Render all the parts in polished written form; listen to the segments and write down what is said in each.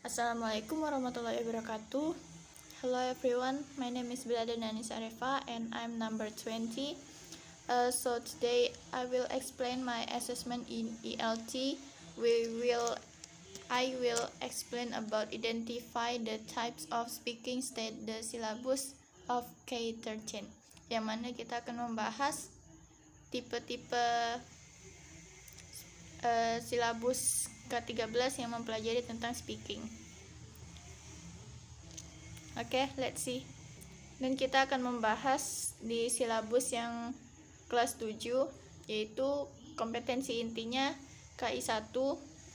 Assalamualaikum warahmatullahi wabarakatuh. Hello everyone, my name is Bilada Nanis Arefa and I'm number 20. So today I will explain my assessment in ELT. I will explain about identify the types of speaking state the syllabus of K13. Yang mana kita akan membahas tipe-tipe silabus K13 yang mempelajari tentang speaking. Oke, let's see. Dan kita akan membahas di silabus yang kelas 7, yaitu kompetensi intinya KI 1,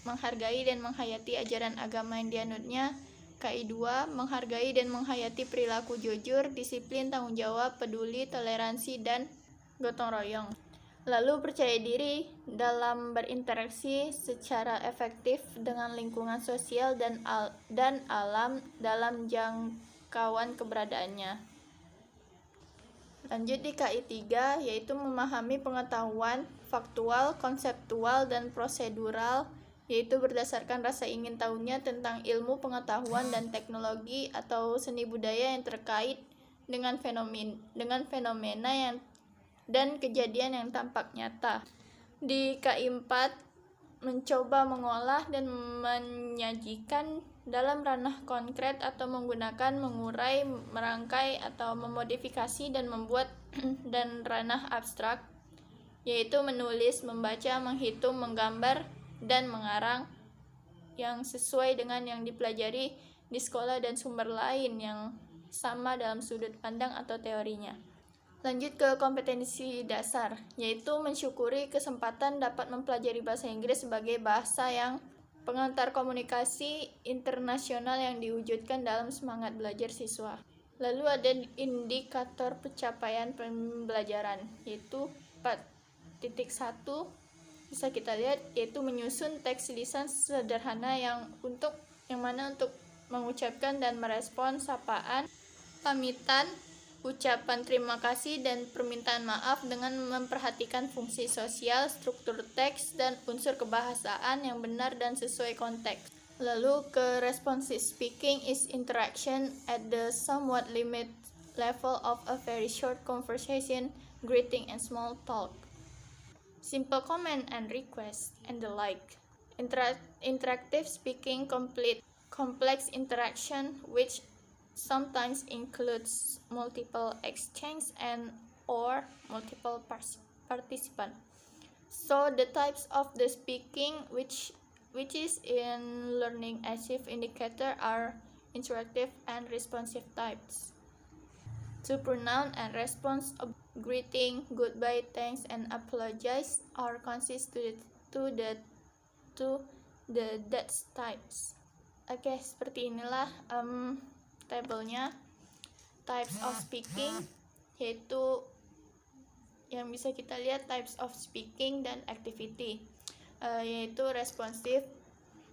menghargai dan menghayati ajaran agama yang dianutnya. KI 2, menghargai dan menghayati perilaku jujur, disiplin, tanggung jawab, peduli, toleransi, dan gotong royong. Lalu percaya diri dalam berinteraksi secara efektif dengan lingkungan sosial dan alam dalam jangkauan keberadaannya. Lanjut di KI 3, yaitu memahami pengetahuan faktual, konseptual, dan prosedural, yaitu berdasarkan rasa ingin tahunya tentang ilmu pengetahuan dan teknologi atau seni budaya yang terkait dengan fenomena yang dan kejadian yang tampak nyata. Di KI 4, mencoba mengolah dan menyajikan dalam ranah konkret atau menggunakan mengurai, merangkai, atau memodifikasi dan membuat dan ranah abstrak, yaitu menulis, membaca, menghitung, menggambar, dan mengarang yang sesuai dengan yang dipelajari di sekolah dan sumber lain yang sama dalam sudut pandang atau teorinya. Lanjut ke kompetensi dasar, yaitu mensyukuri kesempatan dapat mempelajari bahasa Inggris sebagai bahasa yang pengantar komunikasi internasional yang diwujudkan dalam semangat belajar siswa. Lalu ada indikator pencapaian pembelajaran, yaitu 4.1, bisa kita lihat, yaitu menyusun teks lisan sederhana yang mana untuk mengucapkan dan merespon sapaan, pamitan, ucapan terima kasih, dan permintaan maaf dengan memperhatikan fungsi sosial, struktur teks, dan unsur kebahasaan yang benar dan sesuai konteks. Lalu ke responsive speaking is interaction at the somewhat limited level of a very short conversation, greeting, and small talk. Simple comment and request, and the like. Interactive speaking complete complex interaction which sometimes includes multiple exchange and or multiple participant. So the types of the speaking which is in learning active indicator are interactive and responsive types. To pronoun and response of greeting, goodbye, thanks, and apologize are consist to the that types. Oke, seperti inilah tabelnya types of speaking, yaitu yang bisa kita lihat types of speaking dan activity, yaitu responsive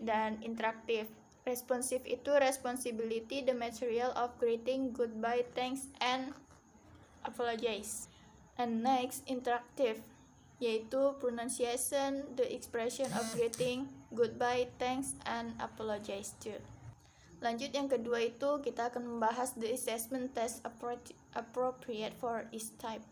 dan interactive. Responsive itu responsibility, the material of greeting, goodbye, thanks, and apologize. And next, interactive, yaitu pronunciation, the expression of greeting, goodbye, thanks, and apologize too. Lanjut yang kedua itu kita akan membahas the assessment test appropriate for each type.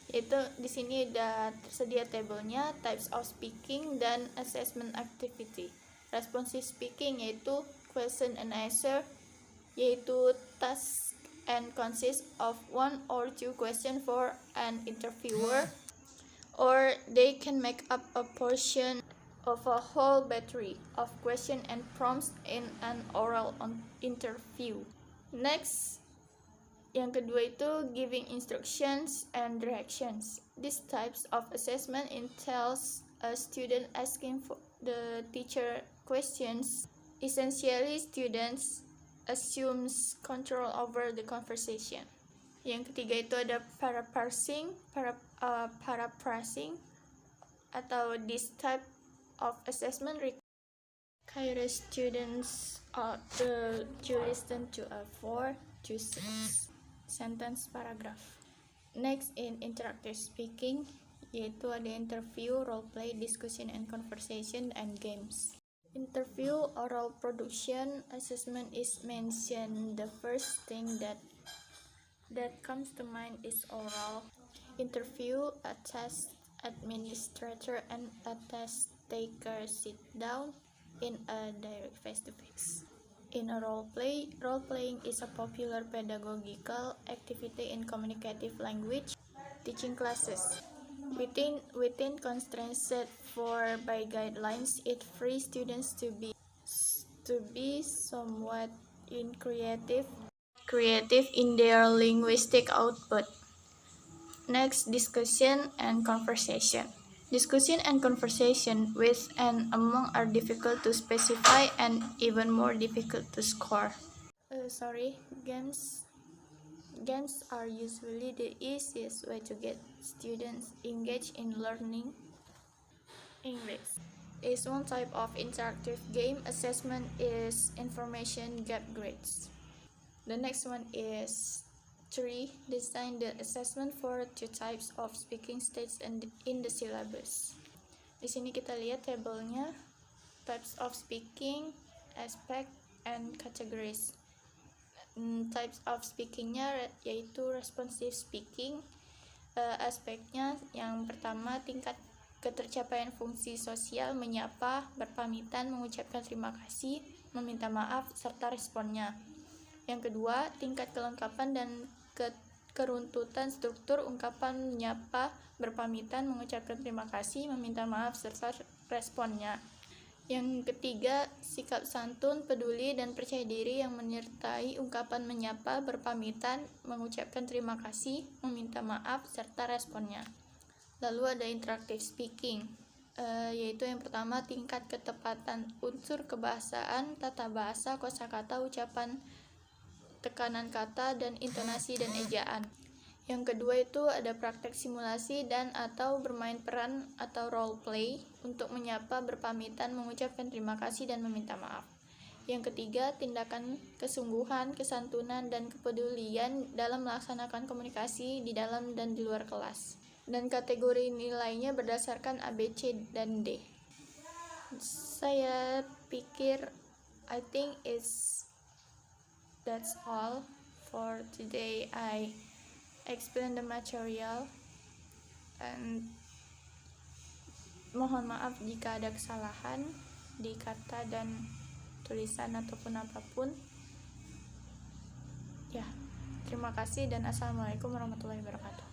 Yaitu di sini ada tersedia tabelnya types of speaking dan assessment activity. Responsive speaking yaitu question and answer, yaitu task and consist of 1 or 2 question for an interviewer, or they can make up a portion of a whole battery of question and prompts in an oral interview. Next, yang kedua itu giving instructions and directions. These types of assessment entails a student asking for the teacher questions. Essentially, students assumes control over the conversation. Yang ketiga itu ada paraphrasing atau this type of assessment require students to listen to a 4 to 6 sentence paragraph. Next, in interactive speaking, yaitu ada interview, role play, discussion and conversation, and games. Interview, oral production, assessment is mentioned. The first thing that comes to mind is oral. Interview, a test administrator and a test taker sit down in a direct face-to-face. In a role-playing is a popular pedagogical activity in communicative language teaching classes. Within constraints set for by guidelines, it frees students to be somewhat creative in their linguistic output. Next, discussion and conversation. Discussion and conversation with and among are difficult to specify and even more difficult to score. Games are usually the easiest way to get students engaged in learning English. Is one type of interactive game. Assessment is information gap grades. The next one is 3. Design the assessment for 2 types of speaking stages in the syllabus. Di sini kita lihat tabelnya, types of speaking, aspect, and categories. Types of speakingnya yaitu responsive speaking. Aspeknya yang pertama tingkat ketercapaian fungsi sosial, menyapa, berpamitan, mengucapkan terima kasih, meminta maaf, serta responnya. Yang kedua, tingkat kelengkapan dan keruntutan struktur ungkapan menyapa, berpamitan, mengucapkan terima kasih, meminta maaf, serta responnya. Yang ketiga, sikap santun, peduli, dan percaya diri yang menyertai ungkapan menyapa, berpamitan, mengucapkan terima kasih, meminta maaf, serta responnya. Lalu ada interactive speaking, yaitu yang pertama tingkat ketepatan unsur kebahasaan, tata bahasa, kosakata, ucapan, tekanan kata, dan intonasi dan ejaan. Yang kedua itu ada praktek simulasi dan atau bermain peran atau role play untuk menyapa, berpamitan, mengucapkan terima kasih, dan meminta maaf. Yang ketiga, tindakan kesungguhan, kesantunan, dan kepedulian dalam melaksanakan komunikasi di dalam dan di luar kelas. Dan kategori nilainya berdasarkan A, B, C, dan D. Saya pikir I think that's all for today. I explain the material and mohon maaf jika ada kesalahan di kata dan tulisan ataupun apapun. Ya, terima kasih dan assalamualaikum warahmatullahi wabarakatuh.